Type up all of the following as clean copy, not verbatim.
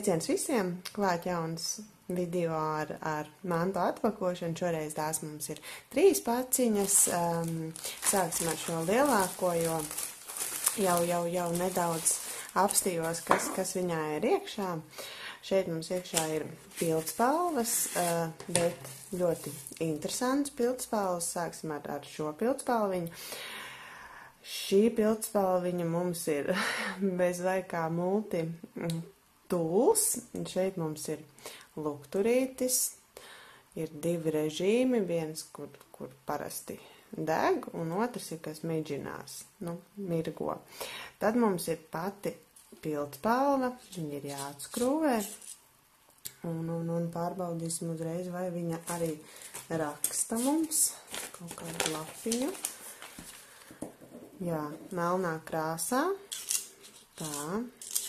Sveiciens visiem! Klāt jauns video ar mantu atpakošanu. Šoreiz tās mums ir 3 paciņas. Sāksim ar šo lielāko, jo jau nedaudz apstījos, kas viņā ir iekšā. Šeit mums iekšā ir pildspalvas, bet ļoti interesants pildspalvas. Sāksim ar šo pildspalviņu. Šī pildspalviņa mums ir bez vai kā multi tūls. Šeit mums ir lukturītis, ir 2 režīmi, viens, kur parasti deg, un otrs ir, kas midžinās, mirgo. Tad mums ir pati pildspalva, viņa ir jāatskrūvē, un pārbaudīsim uzreiz, vai viņa arī raksta mums kaut kādu lapiņu. Jā, melnā krāsā. Tā,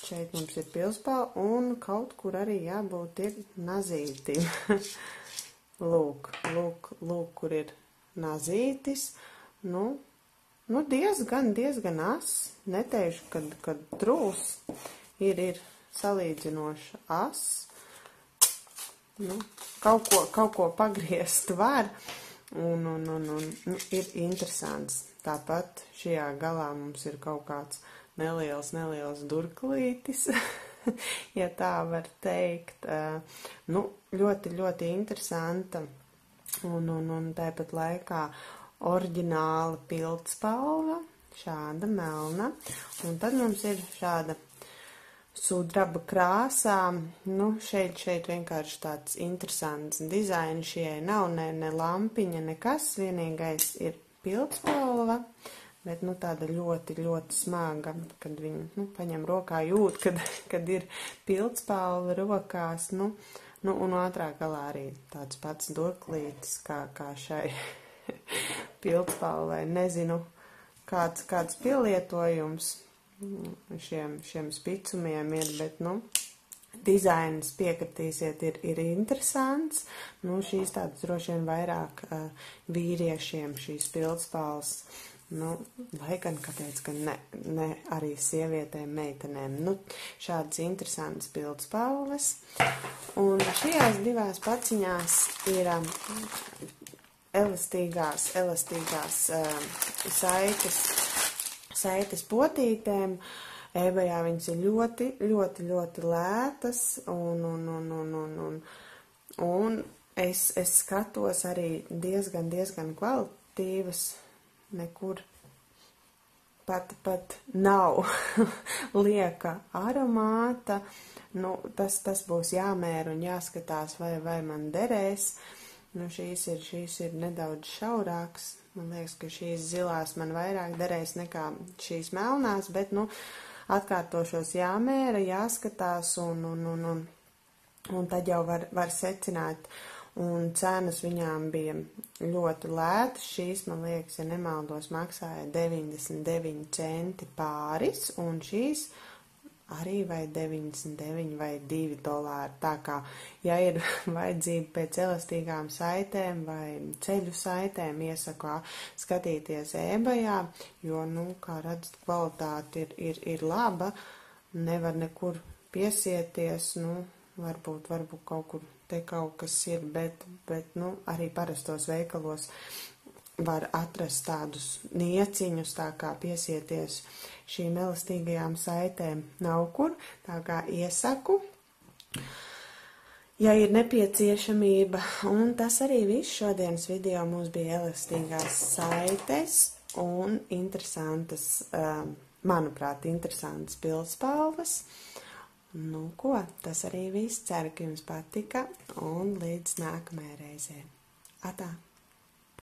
šeit mums ir pildspalva, un kaut kur arī jābūt ir nazītim. Lūk, kur ir nazītis. Diezgan as. Neteikšu, kad trūls ir salīdzinoši as. Kaut ko pagriezt var, un ir interesants. Tāpat šajā galā mums ir kaut kāds neliels durklītis, ja tā var teikt. Ļoti interesanta un tāpat laikā oriģināla pildspalva, šāda melna. Un tad mums ir šāda sudraba krāsā. Šeit vienkārši tāds interesants dizains. Šie nav ne lampiņa, nekas. Vienīgais ir pildspalva, bet tāda ļoti smaga, kad viņu paņem rokā, jūt, kad ir pildspalva rokās, un otrā galā arī tāds pats durklītis, kā šai pildspalvai. Nezinu, kāds pielietojums šiem spicumiem ir, bet, dizains, piekritīsiet, ir interesants. Šīs tādas droši vien vairāk vīriešiem šīs pildspalvas. Lai gan, kāpēc, ka ne arī sievietēm, meitenēm. Šādas interesantas pildspalvas. Un šajās 2 paciņās ir elastīgās saites potītēm. eBayā viņas ir ļoti lētas, un es skatos arī diezgan kvalitatīvas, nekur pat nav lieka aromāta. Tas būs jāmēra un jāskatās, vai man derēs. Šīs ir nedaudz šaurāks. Man liekas, ka šīs zilās man vairāk derēs nekā šīs melnās, bet, atkārtošos jāmēra, jāskatās, un tad jau var secināt. Un cenas viņām bija ļoti lētas. Šīs, man liekas, ja nemaldos, maksāja 99 centi pāris, un šīs arī vai 99 vai $2. Tā kā, ja ir vajadzība pēc elastīgām saitēm vai ceļu saitēm, iesaku skatīties eBayā, jo, kā redzat, kvalitāte ir laba, nevar nekur piesieties, varbūt kaut kur te kaut kas ir, bet arī parastos veikalos var atrast tādus nieciņus, tā kā piesieties šīm elastīgajām saitēm nav kur, tā kā iesaku, ja ir nepieciešamība. Un tas arī viss šodienas video. Mums bija elastīgās saites un interesantas, manuprāt, interesantas pildspalvas. Tas arī viss. Ceru, ka jums patika, un līdz nākamajai reizei. Atā!